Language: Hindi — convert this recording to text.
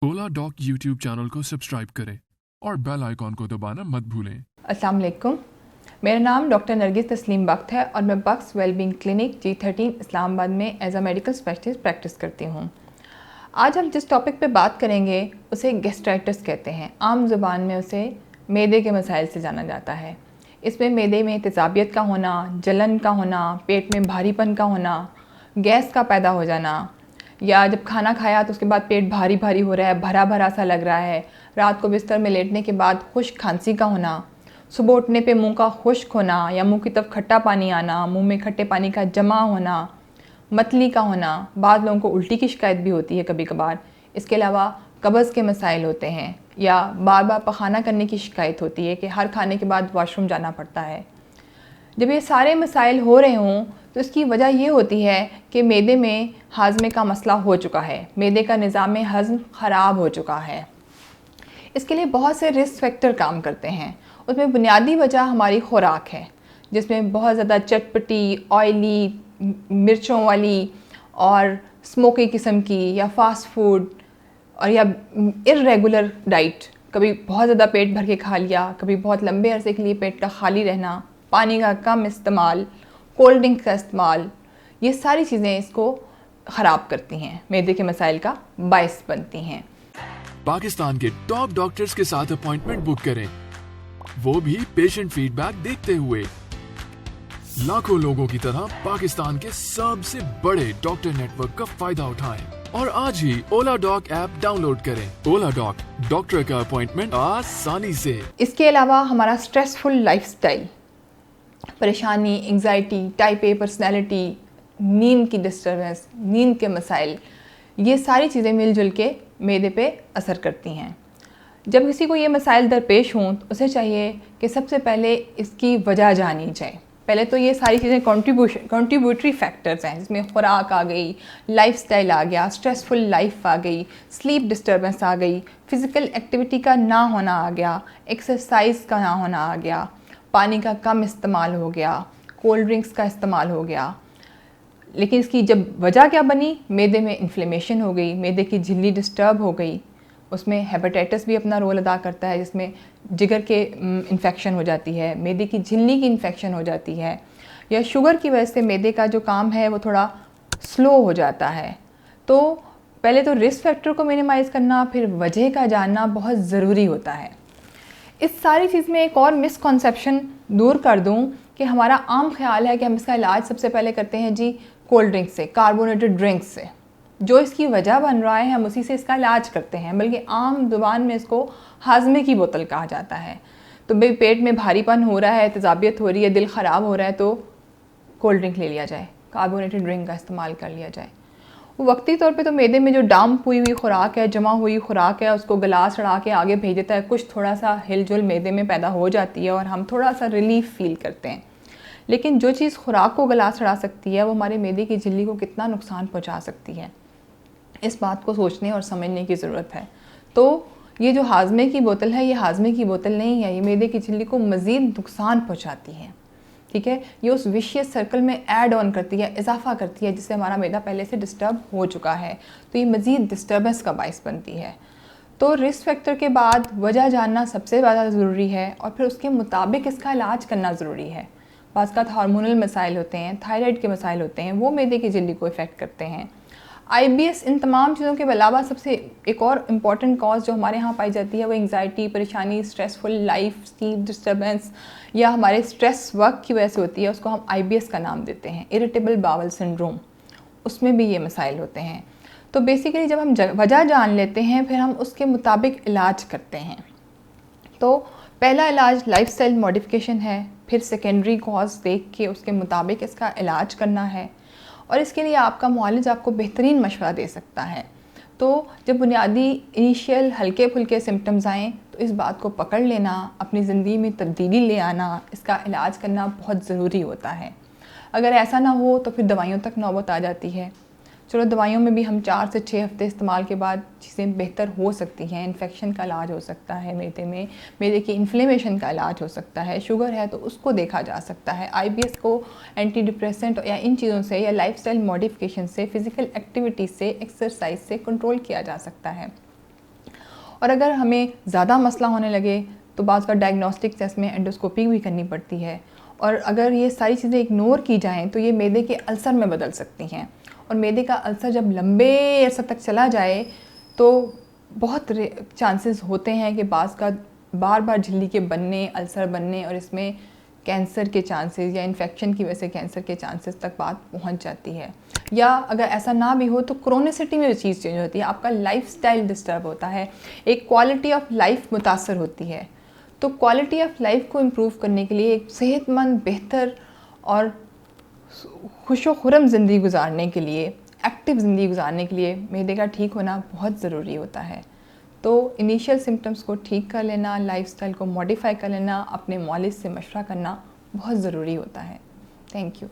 ओला डॉक यूट्यूब चैनल को सब्सक्राइब करें और बेल आइकॉन को दबाना मत भूलें। अस्सलाम वालेकुम। मेरा नाम डॉक्टर नरगिस तस्लीम बख्त है और मैं बख्त वेलबींग क्लिनिक G13 इस्लामाबाद में as a medical specialist practice करती हूँ। आज हम जिस टॉपिक पे बात करेंगे उसे गैस्ट्राइटिस कहते हैं। आम ज़ुबान में उसे मैदे के मसाइल से जाना जाता है। इसमें मैदे में तेज़ाबियत का होना, जलन का होना, पेट में भारीपन का होना, गैस का पैदा हो जाना, या जब खाना खाया तो उसके बाद पेट भारी भारी हो रहा है, भरा भरा सा लग रहा है, रात को बिस्तर में लेटने के बाद खुश्क खांसी का होना, सुबह उठने पे मुंह का खुश्क होना या मुंह की तरफ खट्टा पानी आना, मुंह में खट्टे पानी का जमा होना, मतली का होना, बाद लोगों को उल्टी की शिकायत भी होती है कभी कभार। इसके अलावा कब्ज़ के मसाइल होते हैं या बार बार पखाना करने की शिकायत होती है कि हर खाने के बाद वॉशरूम जाना पड़ता है। जब ये सारे मसाइल हो रहे हों तो इसकी वजह ये होती है कि मैदे में हाजमे का मसला हो चुका है, मैदे का निज़ाम हज़म ख़राब हो चुका है। इसके लिए बहुत से रिस्क फैक्टर काम करते हैं। उसमें बुनियादी वजह हमारी खुराक है, जिसमें बहुत ज़्यादा चटपटी, ऑयली, मिर्चों वाली और स्मोकी किस्म की या फास्ट फूड और या इर्रेगुलर डाइट, कभी बहुत ज़्यादा पेट भर के खा लिया, कभी बहुत लंबे अरसे के लिए पेट का खाली रहना, पानी का कम इस्तेमाल, कोल्ड ड्रिंक का इस्तेमाल, ये सारी चीज़ें इसको ख़राब करती हैं, मैदे के मसाइल का बायस बनती हैं। पाकिस्तान के टॉप डॉक्टर्स के साथ अपॉइंटमेंट बुक करें, वो भी पेशेंट फीडबैक देखते हुए। लाखों लोगों की तरह पाकिस्तान के सबसे बड़े डॉक्टर नेटवर्क का फायदा उठाएं और आज ही ओला डॉक ऐप डाउनलोड करें। ओला डॉक, डॉक्टर का अपॉइंटमेंट आसानी से। इसके अलावा हमारा स्ट्रेसफुल लाइफस्टाइल, परेशानी, एंग्जाइटी, टाइप ए पर्सनैलिटी, नींद की डिस्टर्बेंस, नींद के मसाइल, ये सारी चीज़ें मिलजुल के मैदे पे असर करती हैं। जब किसी को ये मसाइल दरपेश हों तो उसे चाहिए कि सबसे पहले इसकी वजह जानी जाए। पहले तो ये सारी चीज़ें कंट्रीब्यूटरी फैक्टर्स हैं, जिसमें खुराक आ गई, लाइफस्टाइल आ गया, स्ट्रेसफुल लाइफ आ गई, स्लीप डिस्टर्बेंस आ गई, फ़िज़िकल एक्टिविटी का ना होना आ गया, एक्सरसाइज का ना होना आ गया, पानी का कम इस्तेमाल हो गया, कोल्ड ड्रिंक्स का इस्तेमाल हो गया। लेकिन इसकी जब वजह क्या बनी, मैदे में इन्फ्लेमेशन हो गई, मैदे की झिल्ली डिस्टर्ब हो गई। उसमें हेपेटाइटिस भी अपना रोल अदा करता है, जिसमें जिगर के इन्फेक्शन हो जाती है, मैदे की झिल्ली की इन्फेक्शन हो जाती है, या शुगर की वजह से मैदे का जो काम है वो थोड़ा स्लो हो जाता है। तो पहले तो रिस्क फैक्टर को मिनिमाइज़ करना, फिर वजह का जानना बहुत ज़रूरी होता है। इस सारी चीज़ में एक और मिसकॉन्सेप्शन दूर कर दूं कि हमारा आम ख्याल है कि हम इसका इलाज सबसे पहले करते हैं जी कोल्ड ड्रिंक से, कार्बोनेटेड ड्रिंक्स से। जो इसकी वजह बन रहा है हम उसी से इसका इलाज करते हैं, बल्कि आम ज़ुबान में इसको हाजमे की बोतल कहा जाता है। तो भाई पेट में भारीपन हो रहा है, तेज़ाबियत हो रही है, दिल ख़राब हो रहा है, तो कोल्ड ड्रिंक ले लिया जाए, कार्बोनेटेड ड्रिंक का इस्तेमाल कर लिया जाए। वो वक्ती तौर पे तो मैदे में जो डंप हुई हुई खुराक है, जमा हुई खुराक है, उसको गला सड़ा के आगे भेज देता है, कुछ थोड़ा सा हिलजुल मैदे में पैदा हो जाती है और हम थोड़ा सा रिलीफ फील करते हैं। लेकिन जो चीज़ खुराक को गला सड़ा सकती है वो हमारे मैदे की झिल्ली को कितना नुकसान पहुंचा सकती है, इस बात को सोचने और समझने की ज़रूरत है। तो ये जो हाजमे की बोतल है, ये हाजमे की बोतल नहीं है, ये मैदे की झिल्ली को मज़ीद नुकसान पहुँचाती है। ठीक है, ये उस विशियस सर्कल में ऐड ऑन करती है, इजाफा करती है, जिससे हमारा मैदा पहले से डिस्टर्ब हो चुका है, तो ये मज़ीद डिस्टर्बेंस का बायस बनती है। तो रिस्क फैक्टर के बाद वजह जानना सबसे ज़्यादा ज़रूरी है और फिर उसके मुताबिक इसका इलाज करना ज़रूरी है। बाज़ का हार्मोनल मसाइल होते हैं, थायराइड के मसाइल होते हैं, वो मैदे की झिल्ली को इफ़ेक्ट करते हैं। IBS, इन तमाम चीज़ों के अलावा सबसे एक और इम्पॉर्टेंट कॉज जो हमारे यहाँ पाई जाती है वो एंग्जाइटी, परेशानी, स्ट्रेसफुल लाइफ, स्लीप डिस्टर्बेंस या हमारे स्ट्रेस वर्क की वजह से होती है। उसको हम IBS का नाम देते हैं, इरिटेबल बावल सिंड्रोम। उसमें भी ये मसाइल होते हैं। तो बेसिकली जब हम वजह जान लेते हैं फिर हम उसके मुताबिक इलाज करते हैं। तो पहला इलाज लाइफस्टाइल मॉडिफिकेशन है, फिर सेकेंडरी कॉज देख के उसके मुताबिक इसका इलाज करना है और इसके लिए आपका मुआलिज आपको बेहतरीन मशवरा दे सकता है। तो जब बुनियादी इनिशियल हल्के फुल्के सिम्टम्स आएँ तो इस बात को पकड़ लेना, अपनी ज़िंदगी में तब्दीली ले आना, इसका इलाज करना बहुत ज़रूरी होता है। अगर ऐसा ना हो तो फिर दवाइयों तक नौबत आ जाती है। चलो दवाइयों में भी हम 4 से 6 हफ्ते इस्तेमाल के बाद चीज़ें बेहतर हो सकती हैं। इन्फेक्शन का इलाज हो सकता है मैदे में, मैदे की इन्फ्लेमेशन का इलाज हो सकता है, शुगर है तो उसको देखा जा सकता है, IBS को एंटी डिप्रेसेंट या इन चीज़ों से या लाइफस्टाइल मॉडिफिकेशन से, फ़िज़िकल एक्टिविटी से, एक्सरसाइज से कंट्रोल किया जा सकता है। और अगर हमें ज़्यादा मसला होने लगे तो बाज़ का डायग्नोस्टिक टेस्ट में एंडोस्कोपी भी करनी पड़ती है। और अगर ये सारी चीज़ें इग्नोर की जाएँ तो ये मैदे के अल्सर में बदल सकती हैं, और मैदे का अल्सर जब लंबे अरसे तक चला जाए तो बहुत चांसेस होते हैं कि बाज़ का बार बार झिल्ली के बनने, अल्सर बनने, और इसमें कैंसर के चांसेस या इन्फेक्शन की वजह से कैंसर के चांसेस तक बात पहुंच जाती है। या अगर ऐसा ना भी हो तो क्रोनिसिटी में चीज़ चेंज होती है, आपका लाइफस्टाइल डिस्टर्ब होता है, एक क्वालिटी ऑफ लाइफ मुतासर होती है। तो क्वालिटी ऑफ लाइफ को इम्प्रूव करने के लिए एक सेहतमंद, बेहतर और खुशो खुरम ज़िंदगी गुजारने के लिए, एक्टिव ज़िंदगी गुजारने के लिए मैदे का ठीक होना बहुत ज़रूरी होता है। तो इनिशियल सिम्टम्स को ठीक कर लेना, लाइफस्टाइल को मॉडिफाई कर लेना, अपने मौलिद से मशवरा करना बहुत ज़रूरी होता है। Thank you.